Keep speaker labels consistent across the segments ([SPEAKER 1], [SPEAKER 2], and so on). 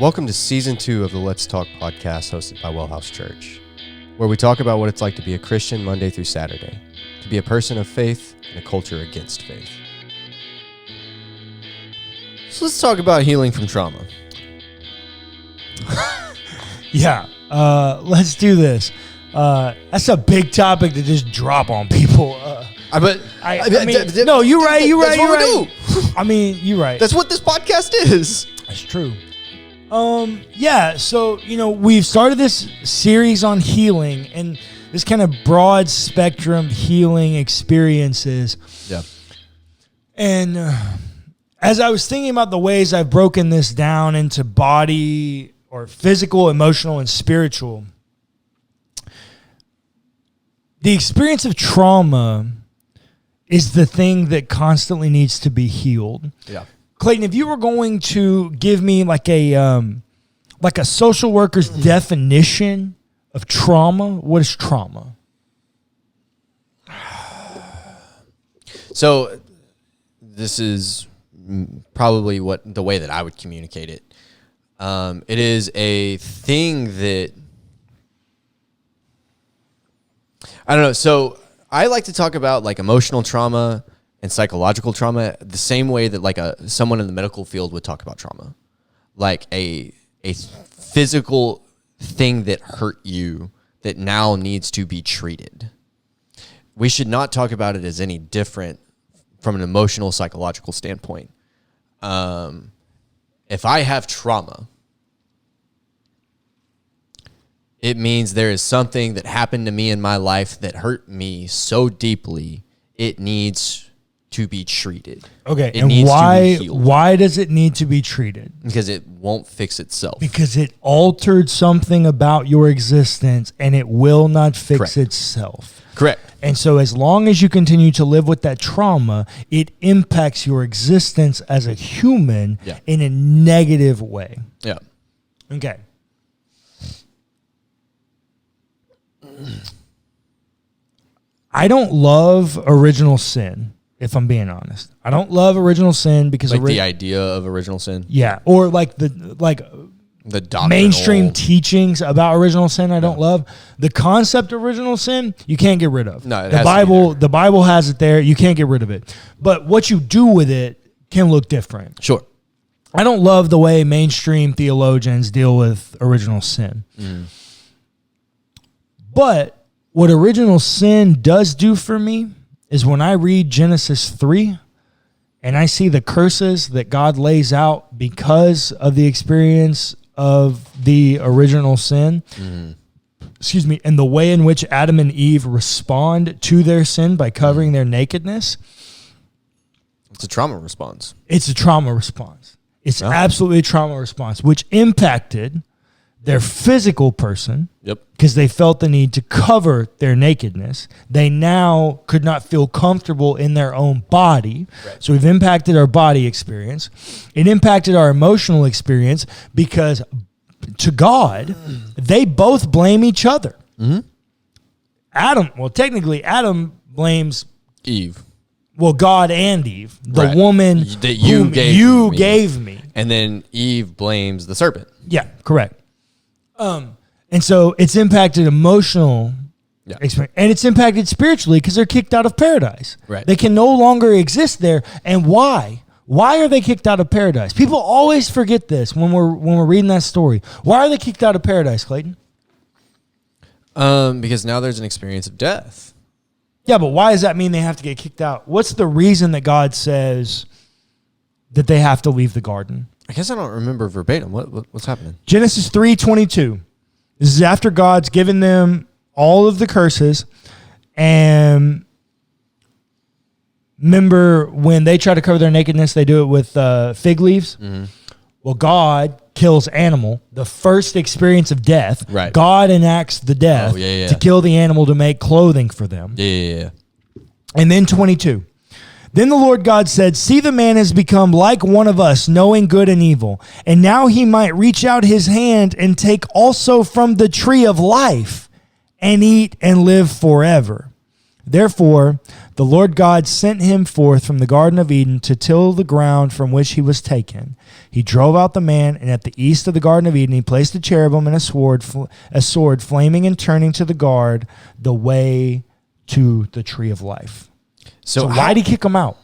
[SPEAKER 1] Welcome to Season 2 of the Let's Talk podcast hosted by WellHouse Church, where we talk about what it's like to be a Christian Monday through Saturday, to be a person of faith in a culture against faith. So let's talk about healing from trauma.
[SPEAKER 2] Yeah, let's do this. That's a big topic to just drop on people.
[SPEAKER 1] No,
[SPEAKER 2] you're right.
[SPEAKER 1] That's what we do.
[SPEAKER 2] I mean, you're right.
[SPEAKER 1] That's what this podcast is.
[SPEAKER 2] That's true. Yeah, so, we've started this series on healing and this kind of broad spectrum healing experiences.
[SPEAKER 1] Yeah.
[SPEAKER 2] And as I was thinking about the ways I've broken this down into body or physical, emotional, and spiritual, the experience of trauma is the thing that constantly needs to be healed.
[SPEAKER 1] Yeah.
[SPEAKER 2] Clayton, if you were going to give me like a social worker's definition of trauma, what is trauma?
[SPEAKER 1] So this is probably the way that I would communicate it. It is a thing that, I don't know. So I like to talk about like emotional trauma and psychological trauma the same way that someone in the medical field would talk about trauma, like a physical thing that hurt you that now needs to be treated. We should not talk about it as any different from an emotional, psychological standpoint. If I have trauma, it means there is something that happened to me in my life that hurt me so deeply, it needs to be treated.
[SPEAKER 2] Okay, and why does it need to be treated?
[SPEAKER 1] Because it won't fix itself.
[SPEAKER 2] Because it altered something about your existence and it will not fix itself.
[SPEAKER 1] Correct.
[SPEAKER 2] And so as long as you continue to live with that trauma, it impacts your existence as a human in a negative way.
[SPEAKER 1] Yeah.
[SPEAKER 2] Okay. I don't love original sin, if I'm being honest. I don't love original sin because
[SPEAKER 1] the idea of original sin.
[SPEAKER 2] Yeah, or the mainstream teachings about original sin. I don't love the concept of original sin. You can't get rid of.
[SPEAKER 1] No,
[SPEAKER 2] the Bible has it there. You can't get rid of it. But what you do with it can look different.
[SPEAKER 1] Sure.
[SPEAKER 2] I don't love the way mainstream theologians deal with original sin. Mm. But what original sin does do for me is when I read Genesis 3 and I see the curses that God lays out because of the experience of the original sin, and the way in which Adam and Eve respond to their sin by covering their nakedness.
[SPEAKER 1] It's a trauma response.
[SPEAKER 2] It's a trauma response. It's absolutely a trauma response, which impacted their physical person.
[SPEAKER 1] Yep.
[SPEAKER 2] Because they felt the need to cover their nakedness. They now could not feel comfortable in their own body. Right. So we've impacted our body experience. It impacted our emotional experience because to God, they both blame each other. Mm-hmm. Adam blames
[SPEAKER 1] Eve.
[SPEAKER 2] Well, God and Eve, the woman
[SPEAKER 1] that you
[SPEAKER 2] gave me.
[SPEAKER 1] And then Eve blames the serpent.
[SPEAKER 2] Yeah, correct. And so it's impacted emotional experience, and it's impacted spiritually because they're kicked out of paradise.
[SPEAKER 1] Right.
[SPEAKER 2] They can no longer exist there. And why? Why are they kicked out of paradise? People always forget this when we're reading that story. Why are they kicked out of paradise, Clayton?
[SPEAKER 1] Because now there's an experience of death.
[SPEAKER 2] Yeah, but why does that mean they have to get kicked out? What's the reason that God says that they have to leave the garden?
[SPEAKER 1] I guess I don't remember verbatim. What's happening?
[SPEAKER 2] Genesis 3:22. This is after God's given them all of the curses. And remember when they try to cover their nakedness, they do it with fig leaves? Mm-hmm. Well, God kills animal, the first experience of death.
[SPEAKER 1] Right.
[SPEAKER 2] God enacts the death to kill the animal to make clothing for them.
[SPEAKER 1] Yeah.
[SPEAKER 2] And then 22. Then the Lord God said, "See, the man has become like one of us, knowing good and evil. And now he might reach out his hand and take also from the tree of life and eat and live forever. Therefore, The Lord God sent him forth from the Garden of Eden to till the ground from which he was taken. He drove out the man, and at the east of the Garden of Eden he placed a cherubim and a sword flaming and turning to the guard the way to the tree of life. So why did he kick them out?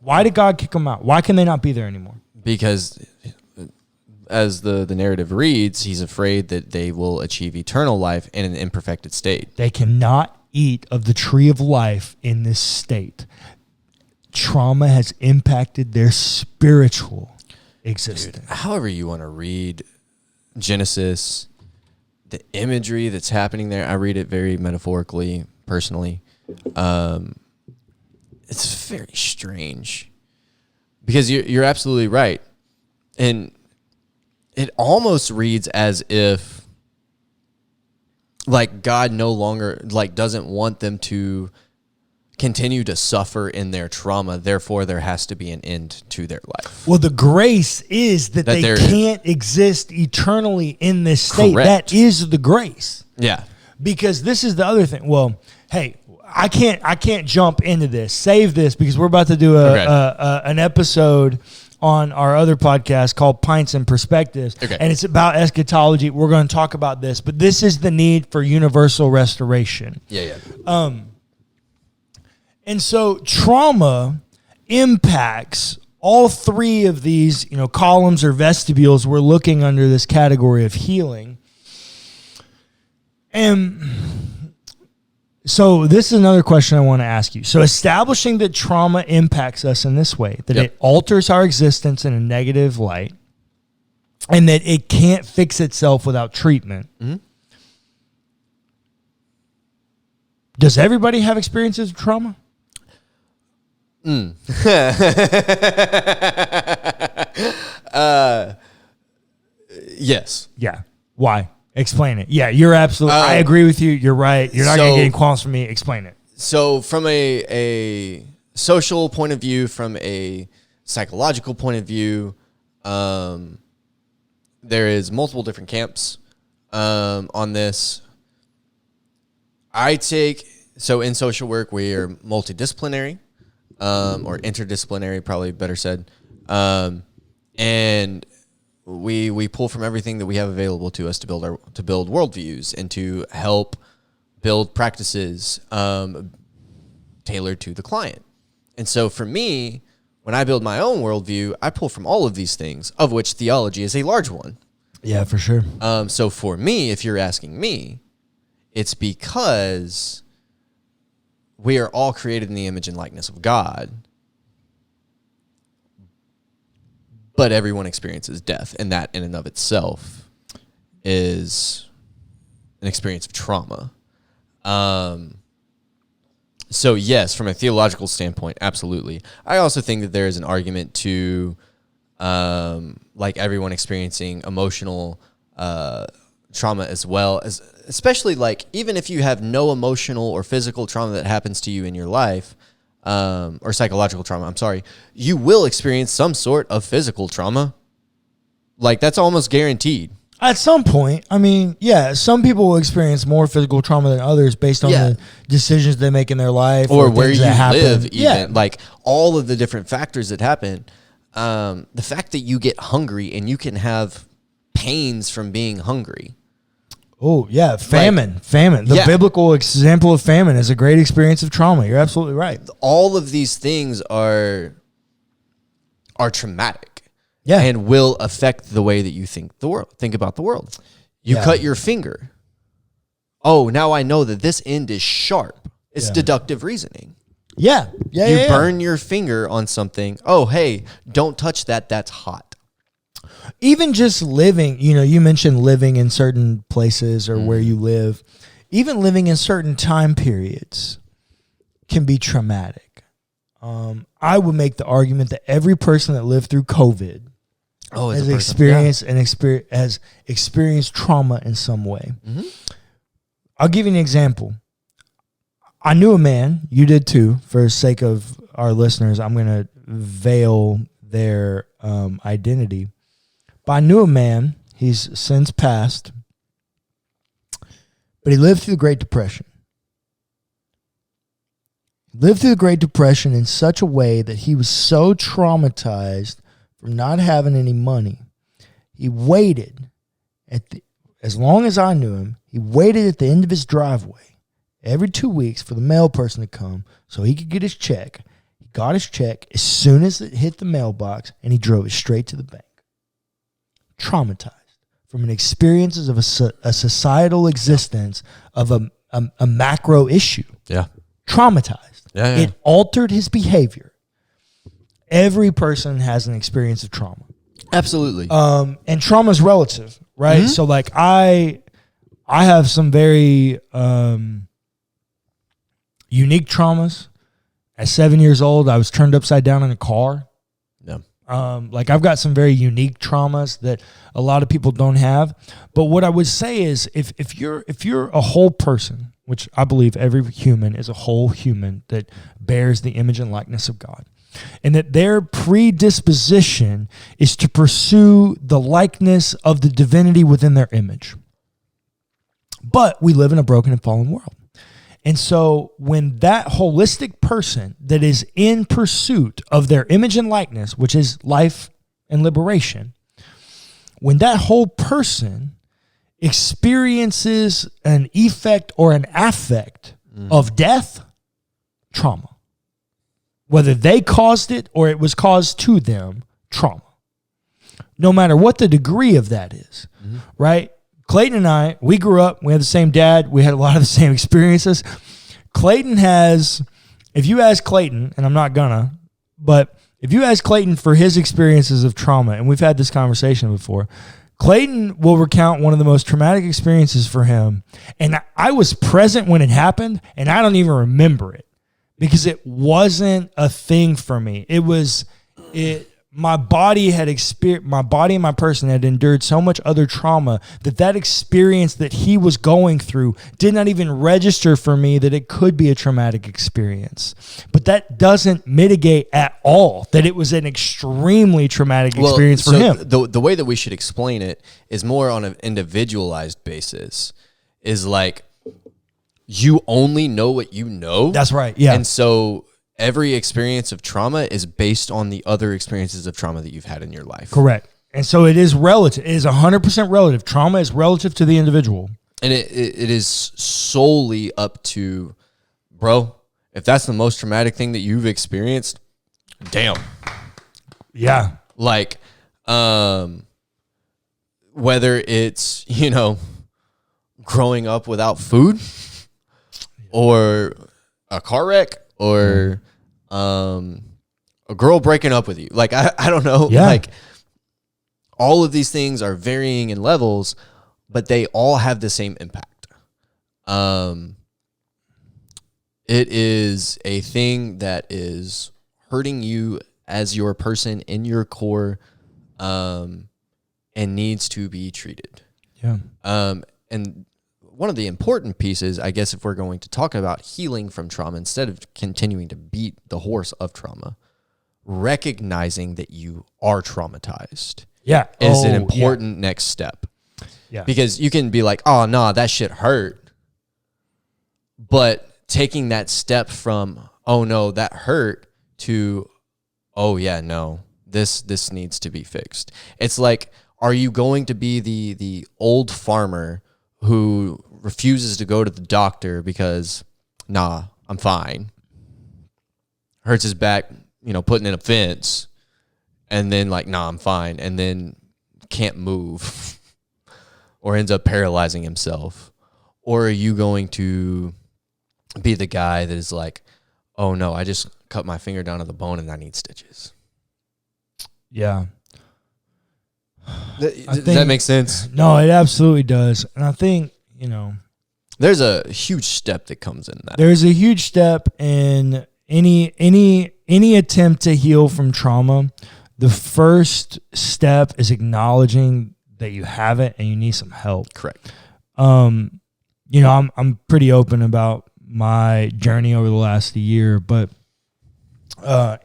[SPEAKER 2] Why did God kick them out? Why can they not be there anymore?
[SPEAKER 1] Because as the narrative reads, he's afraid that they will achieve eternal life in an imperfected state.
[SPEAKER 2] They cannot eat of the tree of life in this state. Trauma has impacted their spiritual existence.
[SPEAKER 1] Dude, however you want to read Genesis, the imagery that's happening there, I read it very metaphorically, personally. It's very strange because you're absolutely right. And it almost reads as if like God no longer like doesn't want them to continue to suffer in their trauma. Therefore, there has to be an end to their life.
[SPEAKER 2] Well, the grace is that they can't exist eternally in this state.
[SPEAKER 1] Correct.
[SPEAKER 2] That is the grace.
[SPEAKER 1] Yeah.
[SPEAKER 2] Because this is the other thing. Well, hey, I can't jump into this. Save this because we're about to do an episode on our other podcast called Pints and Perspectives.
[SPEAKER 1] Okay.
[SPEAKER 2] And it's about eschatology. We're going to talk about this. But this is the need for universal restoration.
[SPEAKER 1] Yeah.
[SPEAKER 2] And so trauma impacts all three of these, columns or vestibules we're looking under this category of healing. And so this is another question I want to ask you. So establishing that trauma impacts us in this way, that it alters our existence in a negative light, and that it can't fix itself without treatment. Mm-hmm. Does everybody have experiences of trauma?
[SPEAKER 1] Yes.
[SPEAKER 2] Yeah. Why? Explain it. Yeah, you're absolutely. I agree with you. You're right. You're not going to get any qualms from me. Explain it.
[SPEAKER 1] So, from a social point of view, from a psychological point of view, there is multiple different camps on this. So in social work, we are multidisciplinary. Or interdisciplinary, probably better said. And we pull from everything that we have available to us to build worldviews and to help build practices tailored to the client. And so for me, when I build my own worldview, I pull from all of these things, of which theology is a large one.
[SPEAKER 2] Yeah, for sure.
[SPEAKER 1] So for me, if you're asking me, it's because we are all created in the image and likeness of God, but everyone experiences death, and that in and of itself is an experience of trauma. So yes, from a theological standpoint, absolutely. I also think that there is an argument to like everyone experiencing emotional trauma as well, as especially like even if you have no emotional or physical trauma that happens to you in your life, or psychological trauma, I'm sorry, you will experience some sort of physical trauma. Like that's almost guaranteed.
[SPEAKER 2] At some point, I mean, yeah, some people will experience more physical trauma than others based on the decisions they make in their life
[SPEAKER 1] or where you live, even.
[SPEAKER 2] Yeah.
[SPEAKER 1] Like all of the different factors that happen. The fact that you get hungry and you can have pains from being hungry.
[SPEAKER 2] Oh, yeah, famine. The biblical example of famine is a great experience of trauma. You're absolutely right.
[SPEAKER 1] All of these things are traumatic.
[SPEAKER 2] Yeah.
[SPEAKER 1] And will affect the way that you think about the world. You cut your finger. Oh, now I know that this end is sharp. It's deductive reasoning.
[SPEAKER 2] Yeah.
[SPEAKER 1] You burn your finger on something. Oh, hey, don't touch that. That's hot.
[SPEAKER 2] Even just living, you mentioned living in certain places or where you live. Even living in certain time periods can be traumatic. I would make the argument that every person that lived through COVID has experienced trauma in some way. Mm-hmm. I'll give you an example. I knew a man, you did too, for the sake of our listeners, I'm going to veil their identity. But I knew a man, he's since passed, but he lived through the Great Depression. He lived through the Great Depression in such a way that he was so traumatized from not having any money. He waited as long as I knew him, he waited at the end of his driveway every 2 weeks for the mail person to come so he could get his check. He got his check as soon as it hit the mailbox, and he drove it straight to the bank. Traumatized from an experiences of a societal existence of a macro issue.
[SPEAKER 1] Yeah.
[SPEAKER 2] Traumatized.
[SPEAKER 1] Yeah.
[SPEAKER 2] It altered his behavior. Every person has an experience of trauma.
[SPEAKER 1] Absolutely.
[SPEAKER 2] And trauma is relative, right? Mm-hmm. So like I have some very unique traumas. At 7 years old, I was turned upside down in a car.
[SPEAKER 1] Yeah.
[SPEAKER 2] Like I've got some very unique traumas that a lot of people don't have. But what I would say is if you're a whole person, which I believe every human is a whole human that bears the image and likeness of God, and that their predisposition is to pursue the likeness of the divinity within their image. But we live in a broken and fallen world. And so when that holistic person that is in pursuit of their image and likeness, which is life and liberation, when that whole person experiences an effect or an affect of death, trauma. Whether they caused it or it was caused to them, trauma. No matter what the degree of that is, right? Clayton and I, we grew up, we had the same dad, we had a lot of the same experiences. Clayton has, if you ask Clayton, and I'm not gonna, but if you ask Clayton for his experiences of trauma, and we've had this conversation before, Clayton will recount one of the most traumatic experiences for him. And I was present when it happened, and I don't even remember it because it wasn't a thing for me. My body and my person had endured so much other trauma that experience that he was going through did not even register for me that it could be a traumatic experience. But that doesn't mitigate at all that it was an extremely traumatic experience for him.
[SPEAKER 1] The way that we should explain it is more on an individualized basis. Is like you only know what you know.
[SPEAKER 2] That's right. Yeah.
[SPEAKER 1] And so every experience of trauma is based on the other experiences of trauma that you've had in your life.
[SPEAKER 2] Correct. And so it is relative. It is 100% relative. Trauma is relative to the individual.
[SPEAKER 1] And it is solely up to, bro, if that's the most traumatic thing that you've experienced, damn.
[SPEAKER 2] Yeah.
[SPEAKER 1] Like, whether it's, growing up without food or a car wreck or a girl breaking up with you. Like, I don't know.
[SPEAKER 2] Yeah.
[SPEAKER 1] Like, all of these things are varying in levels, but they all have the same impact. It is a thing that is hurting you as your person in your core, and needs to be treated.
[SPEAKER 2] Yeah.
[SPEAKER 1] And one of the important pieces, I guess, if we're going to talk about healing from trauma, instead of continuing to beat the horse of trauma, recognizing that you are traumatized is an important next step.
[SPEAKER 2] Yeah.
[SPEAKER 1] Because you can be like, oh, no, that shit hurt. But taking that step from, oh, no, that hurt, to, oh, yeah, no, this needs to be fixed. It's like, are you going to be the old farmer who refuses to go to the doctor because, nah, I'm fine, hurts his back, putting in a fence, and then like, nah, I'm fine, and then can't move or ends up paralyzing himself? Or are you going to be the guy that is like, oh no, I just cut my finger down to the bone and I need stitches?
[SPEAKER 2] Yeah.
[SPEAKER 1] Does that make sense?
[SPEAKER 2] No, it absolutely does. And I think,
[SPEAKER 1] there's a huge step that comes in that.
[SPEAKER 2] There's a huge step in any attempt to heal from trauma. The first step is acknowledging that you have it and you need some help.
[SPEAKER 1] Correct.
[SPEAKER 2] I'm pretty open about my journey over the last year, but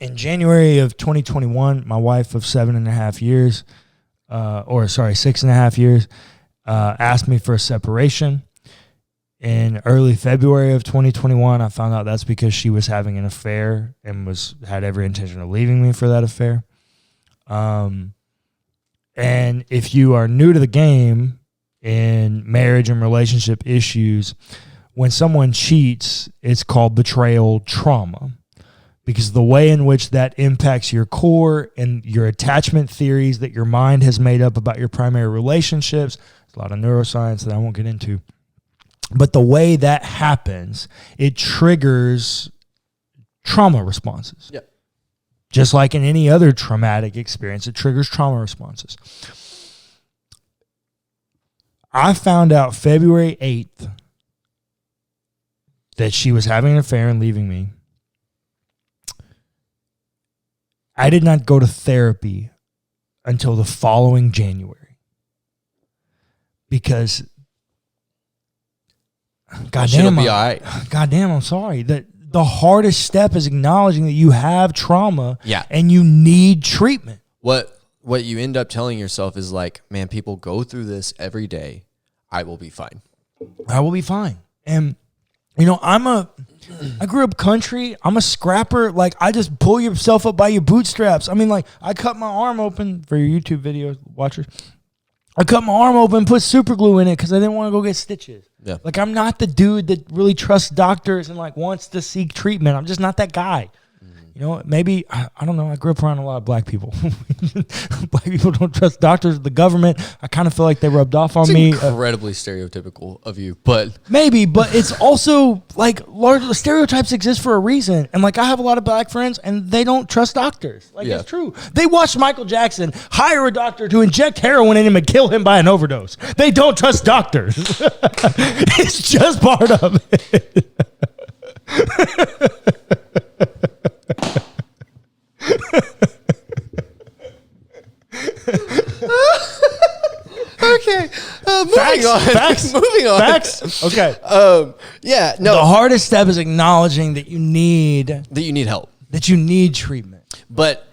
[SPEAKER 2] in January of 2021, my wife of 6.5 years, asked me for a separation. in early February of 2021. I found out that's because she was having an affair and had every intention of leaving me for that affair. And if you are new to the game in marriage and relationship issues, when someone cheats, it's called betrayal trauma, because the way in which that impacts your core and your attachment theories that your mind has made up about your primary relationships, there's a lot of neuroscience that I won't get into, but the way that happens, it triggers trauma responses.
[SPEAKER 1] Yep.
[SPEAKER 2] Just like in any other traumatic experience, it triggers trauma responses. I found out February 8th that she was having an affair and leaving me. I did not go to therapy until the following January because goddamn,
[SPEAKER 1] be all right.
[SPEAKER 2] Goddamn, I'm sorry. The hardest step is acknowledging that you have trauma,
[SPEAKER 1] Yeah,
[SPEAKER 2] and you need treatment.
[SPEAKER 1] What you end up telling yourself is like, man, people go through this every day. I will be fine.
[SPEAKER 2] I will be fine. And you know, I grew up country. I'm a scrapper. Like, I just pull yourself up by your bootstraps. I mean, like, I cut my arm open for your YouTube video watchers. I cut my arm open, put super glue in it because I didn't want to go get stitches.
[SPEAKER 1] Yeah.
[SPEAKER 2] Like, I'm not the dude that really trusts doctors and like wants to seek treatment. I'm just not that guy. You know, maybe, I don't know, I grew up around a lot of black people. Black people don't trust doctors, the government. I kind of feel like they rubbed off on me.
[SPEAKER 1] Incredibly stereotypical of you, but...
[SPEAKER 2] Maybe, but it's also, like, large stereotypes exist for a reason. And, like, I have a lot of black friends, and they don't trust doctors. Like,
[SPEAKER 1] Yeah.
[SPEAKER 2] It's true. They watched Michael Jackson hire a doctor to inject heroin in him and kill him by an overdose. They don't trust doctors. It's just part of it.
[SPEAKER 1] Okay, moving on.
[SPEAKER 2] Facts.
[SPEAKER 1] Moving on.
[SPEAKER 2] Facts. Okay.
[SPEAKER 1] Yeah, no.
[SPEAKER 2] The hardest step is acknowledging that you need
[SPEAKER 1] help.
[SPEAKER 2] That you need treatment.
[SPEAKER 1] But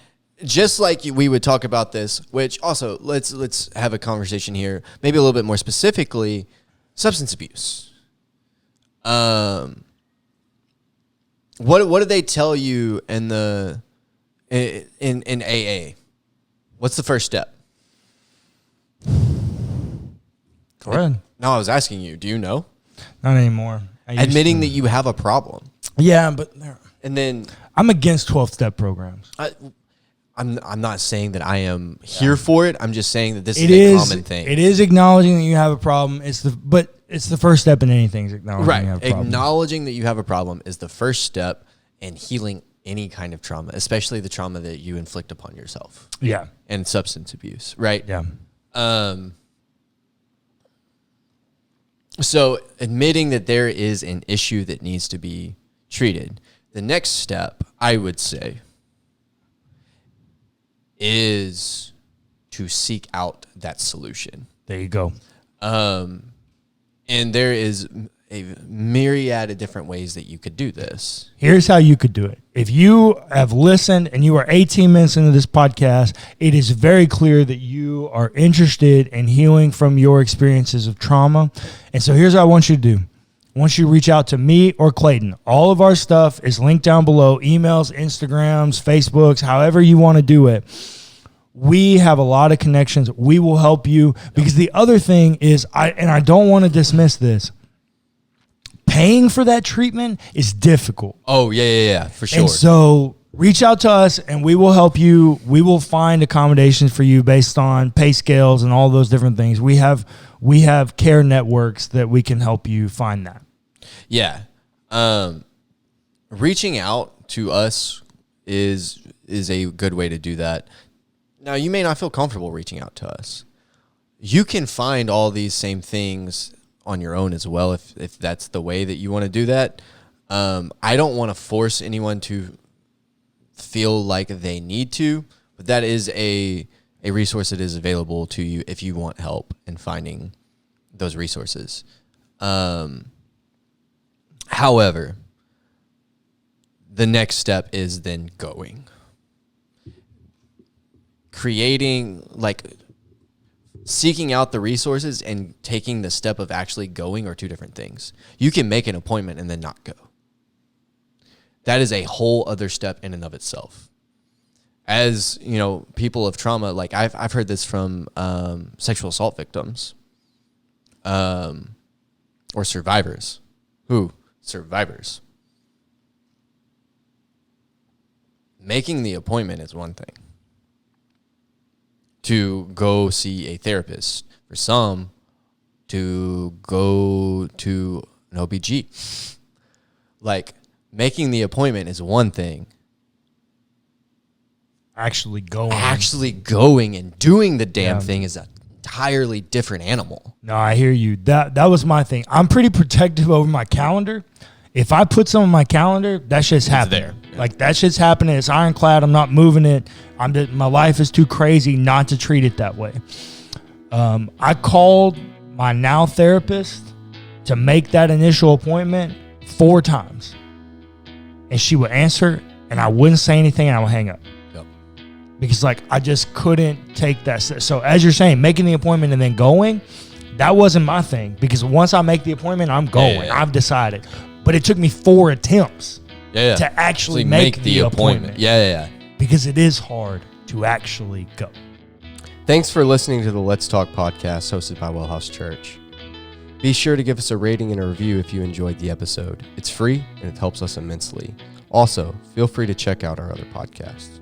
[SPEAKER 1] just like we would talk about this, which also let's have a conversation here, maybe a little bit more specifically, substance abuse. What did they tell you in AA? What's the first step?
[SPEAKER 2] Go ahead.
[SPEAKER 1] No, I was asking you. Do you know?
[SPEAKER 2] Not anymore.
[SPEAKER 1] Admitting that you have a problem.
[SPEAKER 2] Yeah, but
[SPEAKER 1] And then
[SPEAKER 2] I'm against 12-step programs.
[SPEAKER 1] I'm not saying that I am here for it. I'm just saying that this is a common thing.
[SPEAKER 2] It is acknowledging that you have a problem. It's the first step in anything is acknowledging you have a problem.
[SPEAKER 1] Acknowledging that you have a problem is the first step in healing any kind of trauma, especially the trauma that you inflict upon yourself.
[SPEAKER 2] Yeah.
[SPEAKER 1] And substance abuse, right?
[SPEAKER 2] Yeah.
[SPEAKER 1] So admitting that there is an issue that needs to be treated. The next step, I would say, is to seek out that solution.
[SPEAKER 2] There you go.
[SPEAKER 1] And there is a myriad of different ways that you could do this.
[SPEAKER 2] Here's how you could do it. If you have listened and you are 18 minutes into this podcast, it is very clear that you are interested in healing from your experiences of trauma. And so here's what I want you to do. I want you to reach out to me or Clayton. All of our stuff is linked down below. Emails, Instagrams, Facebooks, however you want to do it. We have a lot of connections. We will help you. Because the other thing is, I don't want to dismiss this, paying for that treatment is difficult.
[SPEAKER 1] Oh, yeah, for sure.
[SPEAKER 2] And so reach out to us and we will help you. We will find accommodations for you based on pay scales and all those different things. We have care networks that we can help you find that.
[SPEAKER 1] Yeah. Reaching out to us is a good way to do that. Now, you may not feel comfortable reaching out to us. You can find all these same things on your own as well if that's the way that you want to do that. I don't want to force anyone to feel like they need to, but that is a resource that is available to you if you want help in finding those resources. However, the next step is then seeking out the resources and taking the step of actually going are two different things. You can make an appointment and then not go. That is a whole other step in and of itself. As, you know, people of trauma, like I've heard this from sexual assault victims or survivors. Survivors. Making the appointment is one thing. To go see a therapist. For some, to go to an OBG. Like, making the appointment is one thing.
[SPEAKER 2] Actually going
[SPEAKER 1] and doing the damn thing is an entirely different animal.
[SPEAKER 2] No, I hear you. That was my thing. I'm pretty protective over my calendar. If I put some on my calendar, that shit's happening.
[SPEAKER 1] There. Yeah.
[SPEAKER 2] Like, that shit's happening. It's ironclad. I'm not moving it. My life is too crazy not to treat it that way. I called my now therapist to make that initial appointment 4 times. And she would answer, and I wouldn't say anything, and I would hang up.
[SPEAKER 1] Yep.
[SPEAKER 2] Because, like, I just couldn't take that. So, as you're saying, making the appointment and then going, that wasn't my thing. Because once I make the appointment, I'm going.
[SPEAKER 1] Yeah.
[SPEAKER 2] I've decided. But it took me 4 attempts to actually make the appointment.
[SPEAKER 1] Yeah.
[SPEAKER 2] Because it is hard to actually go.
[SPEAKER 3] Thanks for listening to the Let's Talk podcast hosted by WellHouse Church. Be sure to give us a rating and a review if you enjoyed the episode. It's free and it helps us immensely. Also, feel free to check out our other podcasts.